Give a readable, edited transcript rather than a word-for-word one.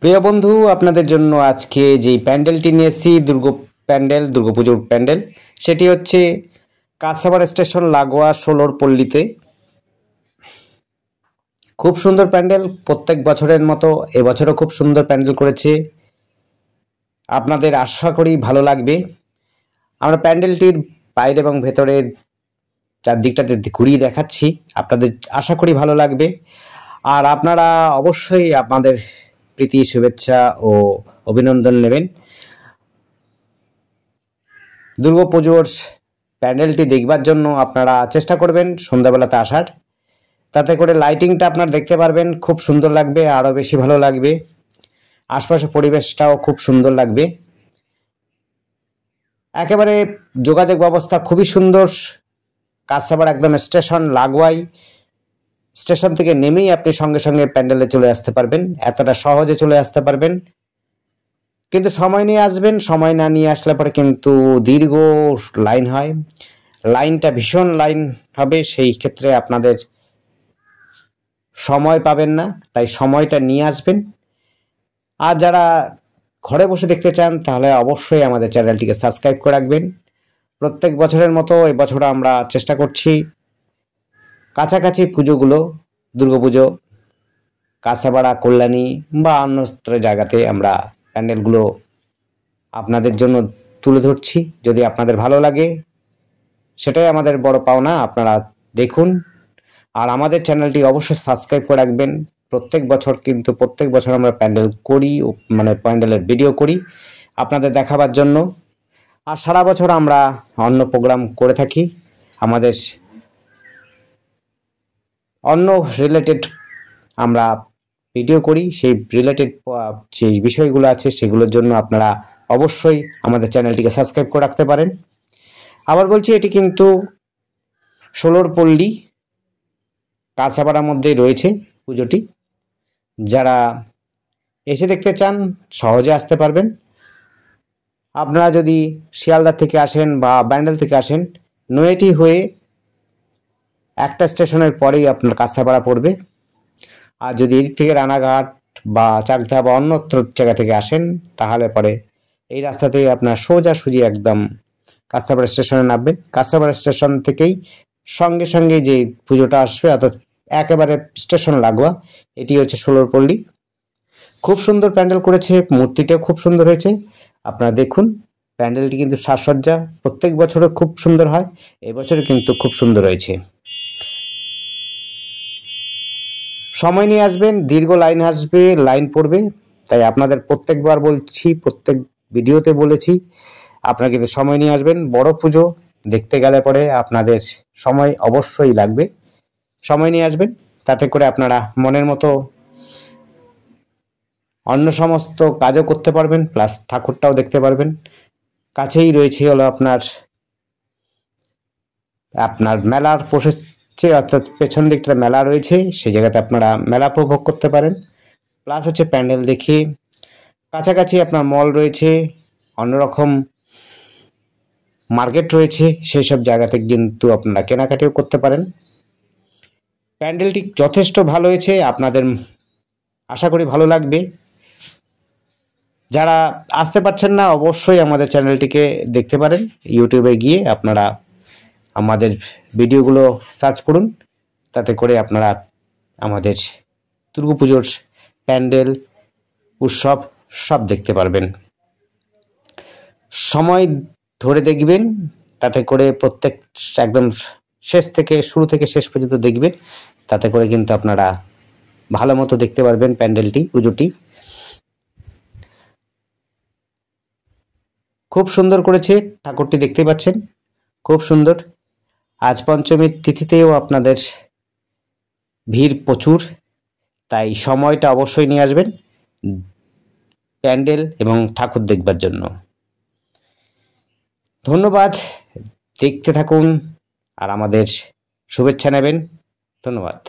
প্রিয় বন্ধু, আপনাদের জন্য আজকে যেই প্যান্ডেলটি নিয়েছি দুর্গাপুজোর প্যান্ডেল, সেটি হচ্ছে কাঁচাপাড়া স্টেশন লাগোয়া ষোলোর পল্লীতে। খুব সুন্দর প্যান্ডেল, প্রত্যেক বছরের মতো এবছরও খুব সুন্দর প্যান্ডেল করেছে। আপনাদের আশা করি ভালো লাগবে। আমরা প্যান্ডেলটির বাইরে এবং ভেতরের চারদিকটাতে ঘুরিয়ে দেখাচ্ছি, আপনাদের আশা করি ভালো লাগবে। আর আপনারা অবশ্যই আপনাদের প্রীতি, শুভেচ্ছা ও অভিনন্দন নেবেন। দুর্গাপুজোর প্যান্ডেলটি দেখবার জন্য আপনারা চেষ্টা করবেন সন্ধ্যাবেলাতে আসার, তাতে করে লাইটিংটা আপনারা দেখতে পারবেন, খুব সুন্দর লাগবে, আরও বেশি ভালো লাগবে। আশপাশের পরিবেশটাও খুব সুন্দর লাগবে। একেবারে যোগাযোগ ব্যবস্থা খুবই সুন্দর। কাঁচাপাড়া একদম স্টেশন লাগোয়াই, স্টেশন থেকে নেমেই আপনি সঙ্গে সঙ্গে প্যান্ডেলে চলে আসতে পারবেন, এতটা সহজে চলে আসতে পারবেন। কিন্তু সময় নিয়ে আসবেন, সময় না নিয়ে আসলে পরে কিন্তু দীর্ঘ লাইন হয়, লাইনটা ভীষণ লাইন হবে, সেই ক্ষেত্রে আপনাদের সময় পাবেন না, তাই সময়টা নিয়ে আসবেন। আর যারা ঘরে বসে দেখতে চান তাহলে অবশ্যই আমাদের চ্যানেলটিকে সাবস্ক্রাইব করে রাখবেন। প্রত্যেক বছরের মতো এবছর আমরা চেষ্টা করছি কাছাকাছি পুজোগুলো, দুর্গাপুজো কাঁচাপাড়া, কল্যাণী বা অন্যত্র জায়গাতে আমরা প্যান্ডেলগুলো আপনাদের জন্য তুলে ধরছি। যদি আপনাদের ভালো লাগে সেটাই আমাদের বড় পাওনা। আপনারা দেখুন আর আমাদের চ্যানেলটি অবশ্যই সাবস্ক্রাইব করে রাখবেন। প্রত্যেক বছর আমরা প্যান্ডেল করি, মানে প্যান্ডেলের ভিডিও করি আপনাদের দেখাবার জন্য। আর সারা বছর আমরা অন্য প্রোগ্রাম করে থাকি, আমাদের অন্য রিলেটেড আমরা ভিডিও করি, সেই রিলেটেড যে বিষয়গুলো আছে সেগুলোর জন্য আপনারা অবশ্যই আমাদের চ্যানেলটিকে সাবস্ক্রাইব করে রাখতে পারেন। আবার বলছি, এটি কিন্তু ষোলোর পল্লী কাঁচাপাড়ার মধ্যেই রয়েছে পুজোটি। যারা এসে দেখতে চান সহজে আসতে পারবেন। আপনারা যদি শিয়ালদা থেকে আসেন বা ব্যান্ডেল থেকে আসেন, নৈহাটি হয়ে একটা স্টেশনের পরেই আপনার কাঁচাপাড়া পড়বে। আর যদি এদিক থেকে রানাঘাট বা চাকদা বা অন্যত্র জায়গা থেকে আসেন তাহলে পরে এই রাস্তাতেই আপনার সোজাসুজি একদম কাঁচাপাড়া স্টেশনে নামবেন। কাঁচাপাড়া স্টেশন থেকেই সঙ্গে সঙ্গে যে পুজোটা আসবে, অর্থাৎ একেবারে স্টেশন লাগোয়া, এটি হচ্ছে ষোলোর পল্লী। খুব সুন্দর প্যান্ডেল করেছে, মূর্তিটাও খুব সুন্দর হয়েছে। আপনারা দেখুন, প্যান্ডেলটি কিন্তু সাজসজ্জা প্রত্যেক বছরও খুব সুন্দর হয়, এবছরে কিন্তু খুব সুন্দর হয়েছে। সময় নিয়ে আসবেন, দীর্ঘ লাইন আসবে, লাইন পড়বে, তাই আপনাদের প্রত্যেকবার বলছি, প্রত্যেক ভিডিওতে বলেছি, আপনারা কিন্তু সময় নিয়ে আসবেন। বড় পুজো দেখতে গেলে পরে আপনাদের সময় অবশ্যই লাগবে, সময় নিয়ে আসবেন, তাতে করে আপনারা মনের মতো অন্য সমস্ত কাজও করতে পারবেন, প্লাস ঠাকুরটাও দেখতে পারবেন। কাছেই রয়েছে হলো আপনার মেলার প্রসেসে, অর্থাৎ পেছন দিকটা মেলা রয়েছে, সেই জায়গাতে আপনারা মেলা উপভোগ করতে পারেন। প্লাস হচ্ছে প্যান্ডেল দেখে কাছাকাছি আপনার মল রয়েছে, অন্যরকম মার্কেট রয়েছে, সেই সব জায়গাতে কিন্তু আপনারা কেনাকাটিও করতে পারেন। প্যান্ডেলটি যথেষ্ট ভালো হয়েছে, আপনাদের আশা করি ভালো লাগবে। যারা আসতে পারছেন না অবশ্যই আমাদের চ্যানেলটিকে দেখতে পারেন, ইউটিউবে গিয়ে আপনারা আমাদের ভিডিওগুলো সার্চ করুন, তাতে করে আপনারা আমাদের দুর্গাপুজোর প্যান্ডেল, উৎসব সব দেখতে পারবেন। সময় ধরে দেখবেন, তাতে করে প্রত্যেক একদম শুরু থেকে শেষ পর্যন্ত দেখবেন, তাতে করে কিন্তু আপনারা ভালো মতো দেখতে পারবেন প্যান্ডেলটি, পুজোটি। খুব সুন্দর করেছে, ঠাকুরটি দেখতে পাচ্ছেন খুব সুন্দর। আজ পঞ্চমীর তিথিতেও আপনাদের ভিড় প্রচুর, তাই সময়টা অবশ্যই নিয়ে আসবেন প্যান্ডেল এবং ঠাকুর দেখবার জন্য। ধন্যবাদ, দেখতে থাকুন আর আমাদের শুভেচ্ছা নেবেন। ধন্যবাদ।